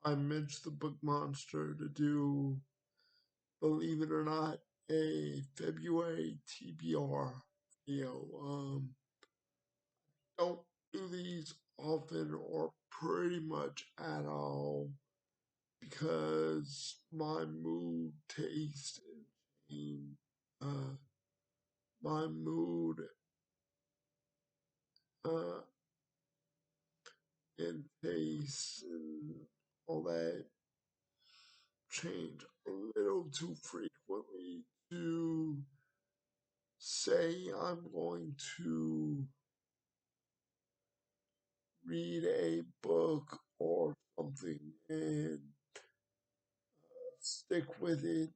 I mentioned the book monster to do, believe it or not, a February TBR video. Don't do these often or pretty much at all because my mood, taste, and my mood uh, and taste and all that change a little too frequently to say I'm going to read a book or something and stick with it,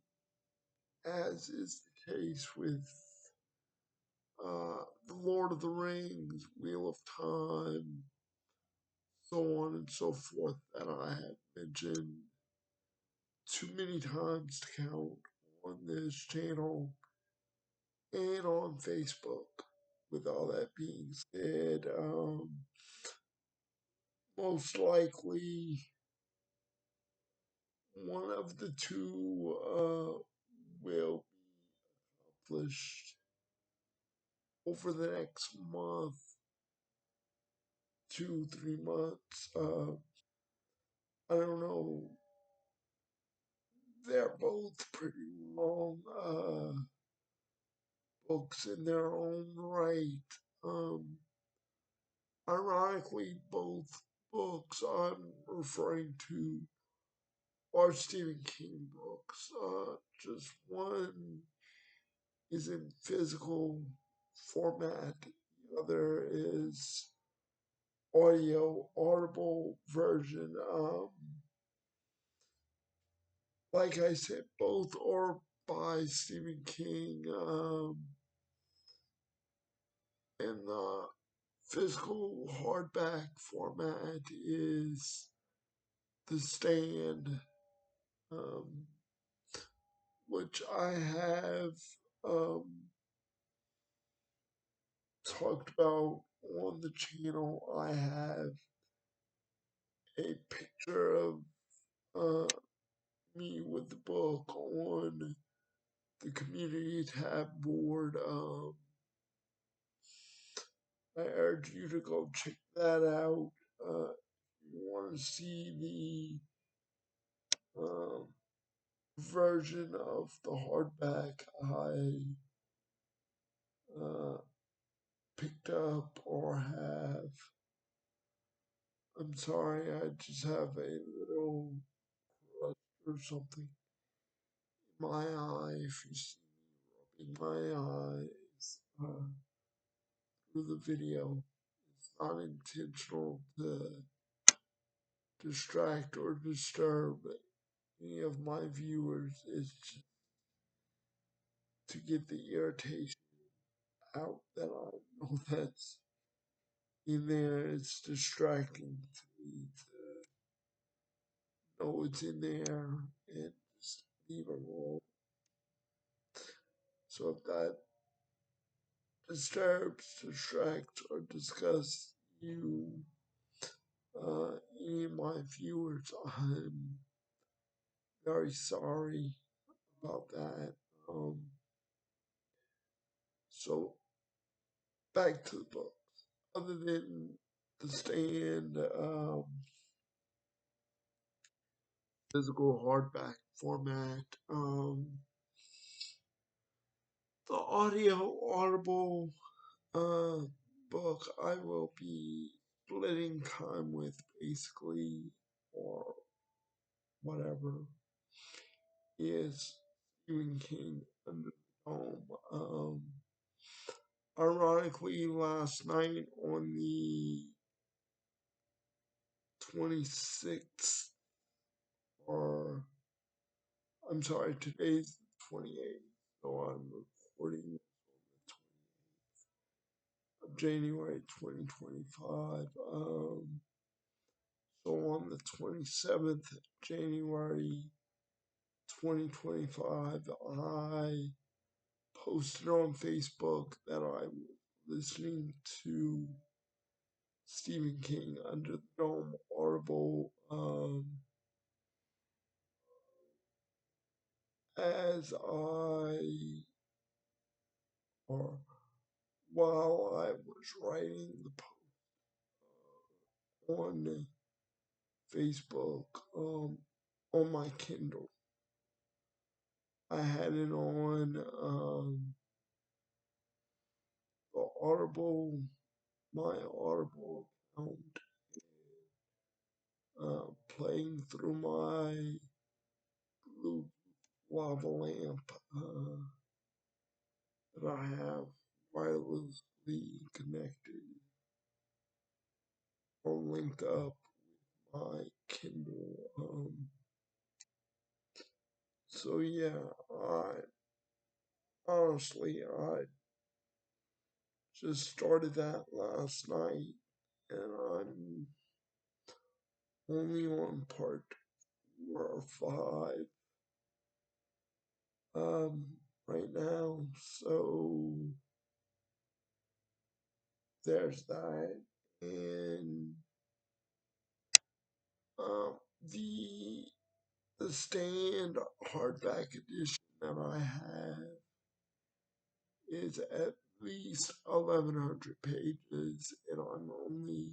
as is the case with The Lord of the Rings, Wheel of Time, so on and so forth, that I have mentioned too many times to count on this channel and on Facebook. With all that being said, most likely one of the two will be accomplished over the next month, 2, 3 months. I don't know. They're both pretty long books in their own right. Um, Ironically, both books I'm referring to are Stephen King books. Just one is in physical format, the other is audible version. Like I said, both are by Stephen King. And the physical hardback format is The Stand, um, which I have um, talked about on the channel. I have a picture of uh, me with the book on the community tab board. I urge you to go check that out. If you want to see the version of the hardback I uh, picked up or have. I'm sorry, I just have a little crust or something in my eye. If you see me rubbing my eyes through the video, it's not intentional to distract or disturb any of my viewers. It's just to get the irritation out that I know that's in there. It's distracting to me to know it's in there and just leave it alone. So if that disturbs, distracts, or disgusts you, any of my viewers, I'm very sorry about that. So back to the book. Other than The Stand, physical hardback format, the audible book I will be splitting time with, basically, or whatever, is Stephen King Under the Dome. Ironically, last night on the 26th, or I'm sorry, today's the 28th, so I'm recording of January 2025. So on the 27th January 2025, I posted on Facebook that I was listening to Stephen King Under the Dome Audible as or while I was writing the post on Facebook, on my Kindle, I had it on the Audible, my Audible account, playing through my blue lava lamp that I have wirelessly connected or linked up my Kindle. So yeah, I just started that last night, and I'm only on part 4 or 5 right now. So there's that, and um, the the stand hardback edition that I have is at least 1,100 pages, and I'm only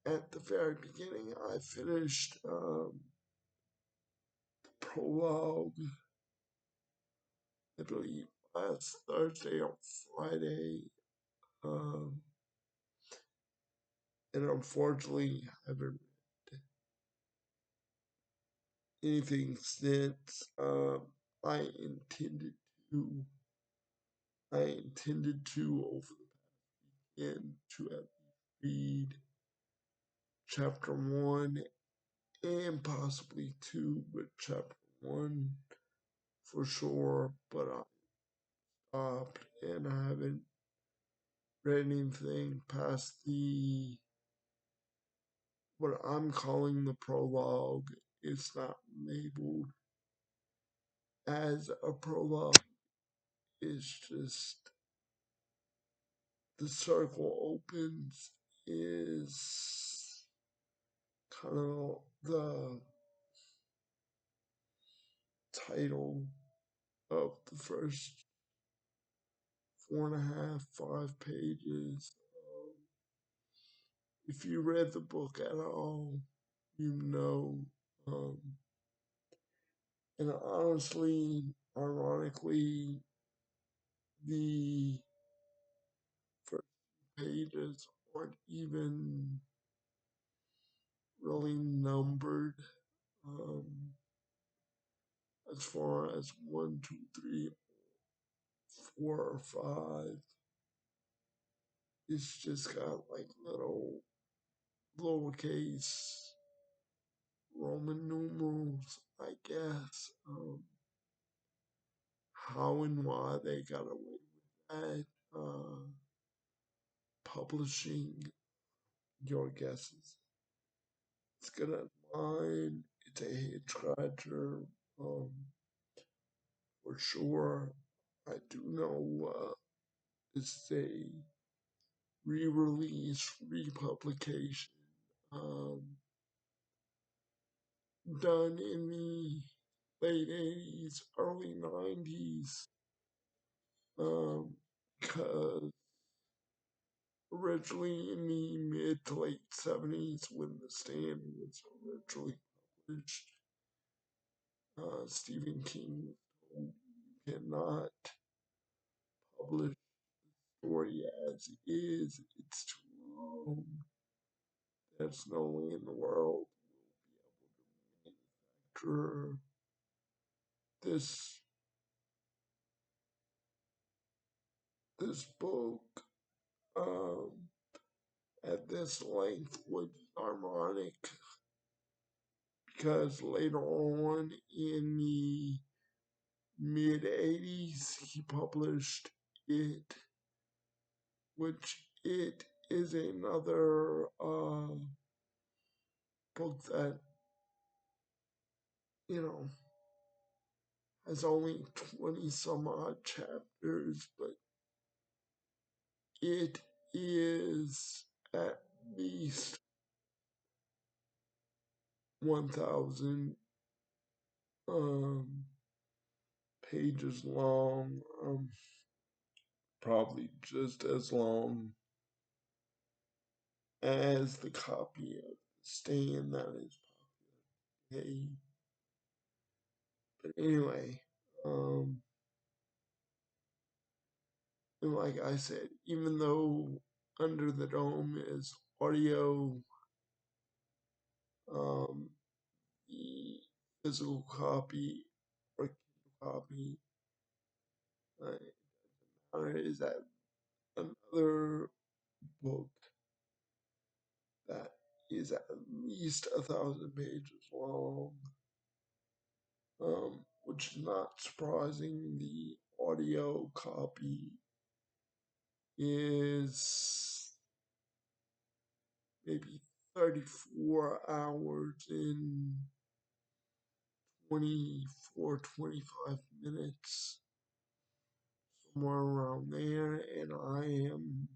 at the very beginning. I finished prologue, I believe, last Thursday or Friday, um, and unfortunately haven't read anything since. I intended to. I intended to over the weekend to at least read chapter 1 and possibly 2, but chapter 1 for sure. But I stopped and I haven't read anything past the what I'm calling the prologue. It's not labeled as a prologue. It's just the circle opens is kind of the title of the first 4.5, 5 pages. If you read the book at all, you know. Um, and honestly, ironically, the first pages aren't even really numbered as far as 1, 2, 3, 4, or 5. It's just got like little lowercase Roman numerals, I guess. How and why they got away with that, publishing, your guesses. It's good at mine. It's a head scratcher, um, for sure. I do know it's a re-release, republication, um, done in the late 80s, early 90s, because originally in the mid to late 70s when The Stand was originally published, Stephen King told you cannot publish the story as is, it's too long. There's no way in the world we'll be able to manufacture this this book um, at this length, which is ironic because later on in the mid 80s he published it, which it is another book that, you know, has only 20 some odd chapters, but it is at least 1,000 pages long, probably just as long as the copy of the stand that is popular. But anyway, and like I said, even though Under the Dome is audio, the physical copy or Kindle copy is that another book that is at least 1,000 pages long, which is not surprising. The audio copy is maybe 34 hours in 24-25 minutes, somewhere around there. And I am,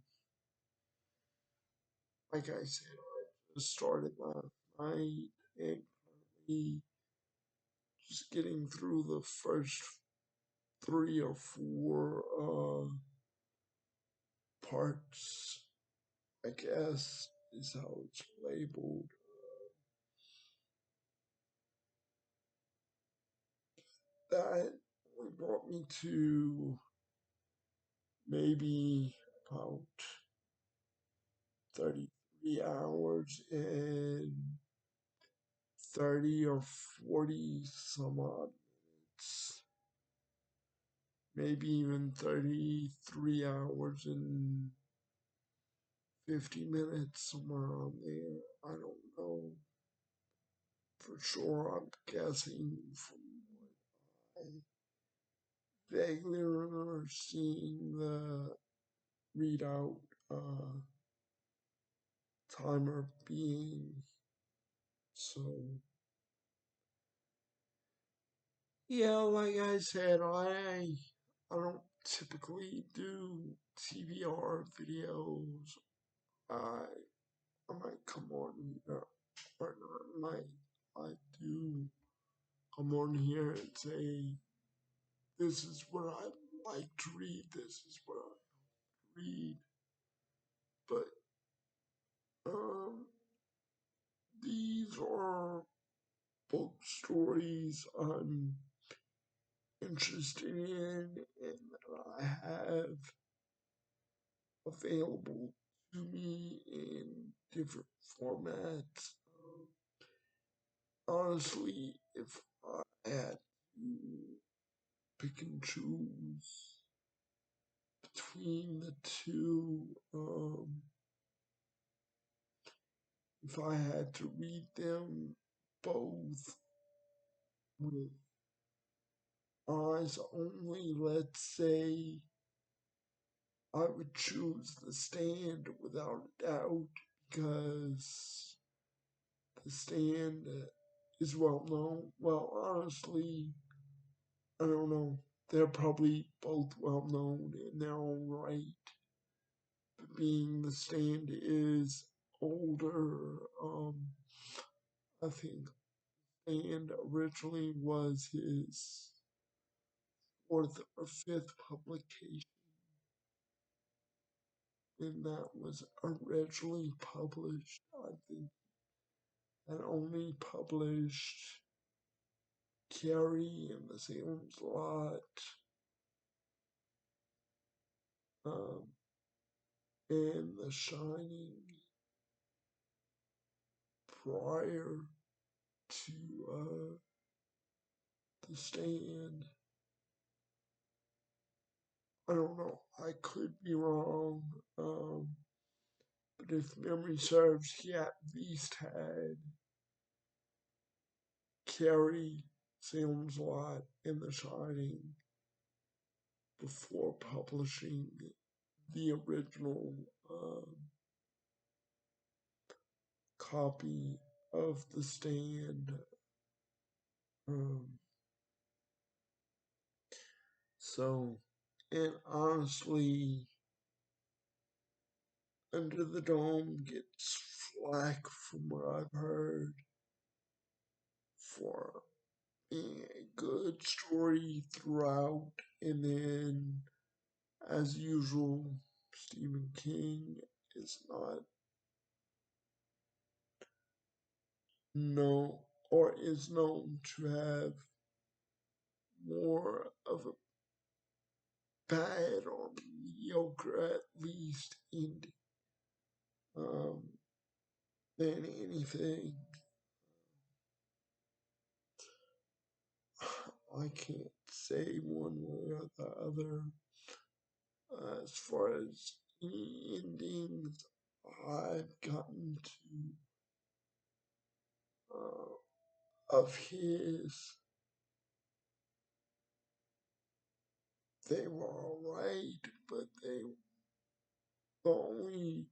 like I said, I just started last night and currently just getting through the first 3 or 4 parts, I guess is how it's labeled. That only brought me to maybe about 33 hours and 30 or 40 some odd minutes. Maybe even 33 hours and 50 minutes, somewhere around there. I don't know for sure. I'm guessing from what I vaguely remember seeing the readout timer being. So, yeah, like I said, I don't typically do TBR videos. I might come on here, or not might, I do come on here and say, this is what I like to read, this is what I read. But, these are book stories I'm interested in and that I have available to me in different formats. Honestly, if I had to pick and choose between the two, if I had to read them both with eyes only, let's say, I would choose The Stand without a doubt because The Stand is well known. Well, honestly, I don't know. They're probably both well known in their own right. But being The Stand is older, I think Stand originally was his fourth or fifth publication, and that was originally published. I think that only published Carrie and the Salem's Lot, um, and The Shining prior to The Stand. I don't know. I could be wrong. But if memory serves, he at least had Carrie, Salem's Lot, and The Shining before publishing the original copy of The Stand. Um, so, and honestly, Under the Dome gets flack from what I've heard for being a good story throughout, and then, as usual, Stephen King is not known or is known to have more of a bad or mediocre, at least, ending um, than anything. I can't say one way or the other. As far as any endings I've gotten to of his, they were alright, but they the only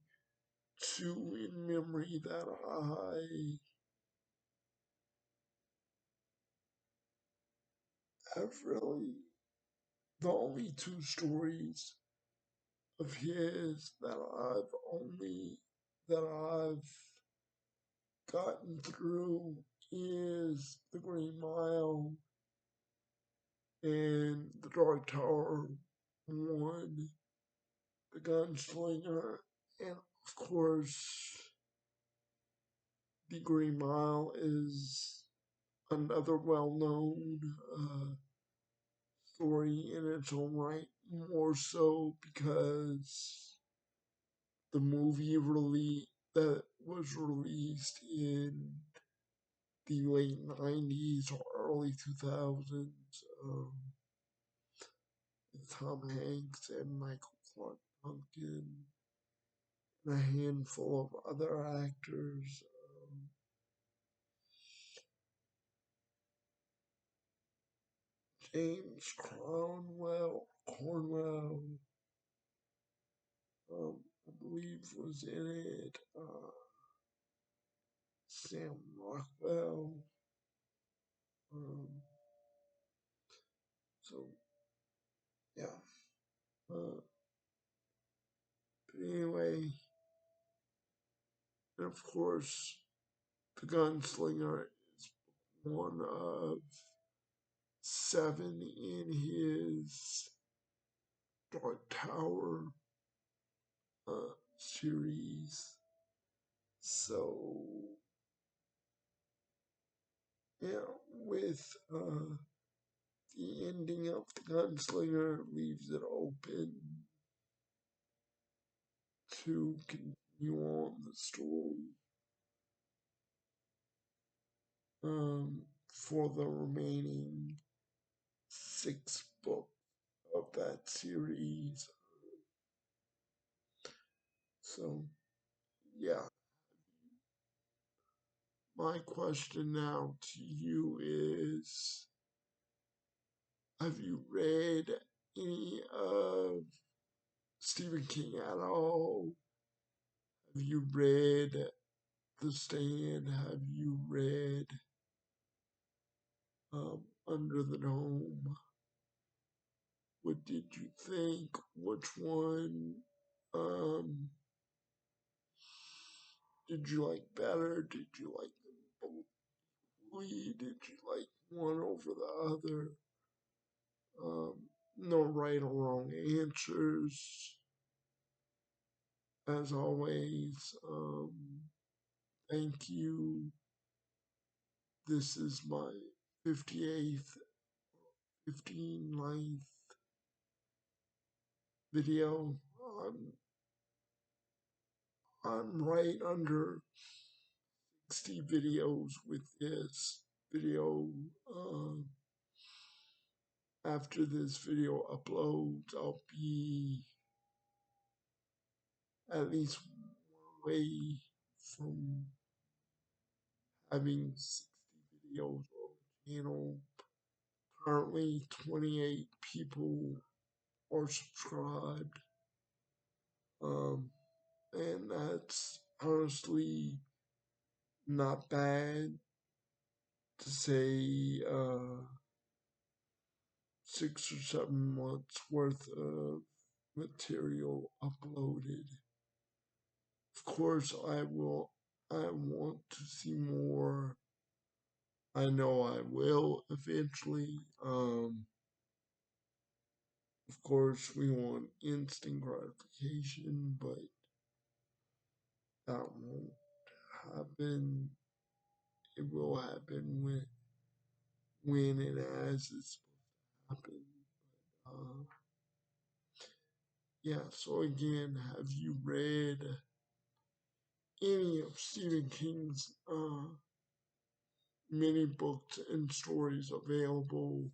two in memory that I have really, the only two stories of his that I've gotten through is The Green Mile and The Dark Tower 1, The Gunslinger, and of course, The Green Mile is another well-known story in its own right, more so because the movie that was released in the late 90s or early 2000s, with Tom Hanks and Michael Clark Duncan and a handful of other actors. James Cornwell, I believe was in it. Sam Rockwell. Um, so yeah. But anyway, and of course, The Gunslinger is one of 7 in his Dark Tower series. So yeah, with the ending of The Gunslinger leaves it open to continue on the story for the remaining 6 books of that series. So, yeah, my question now to you is, have you read any of Stephen King at all? Have you read The Stand? Have you read Under the Dome? What did you think? Which one um, did you like better? Did you like them both? Did you like one over the other? No right or wrong answers. As always, thank you. This is my 58th, 59th video. I'm right under 60 videos with this video. After this video uploads, I'll be at least one way from having 60 videos on the channel. Currently, 28 people are subscribed. And that's honestly not bad to say 6 or 7 months worth of material uploaded. Of course, I want to see more I know I will eventually. Of course, we want instant gratification, but that won't happen. It will happen when and as it's supposed to happen. Uh, yeah, so again, have you read any of Stephen King's many books and stories available?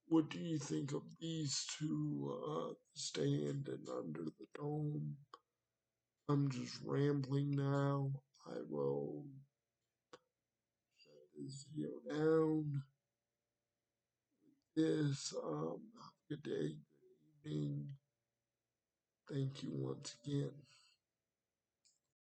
What do you think of these two, Stand and Under the Dome? I'm just rambling now. I will shut this video down. This, have a good day, good evening. Thank you once again.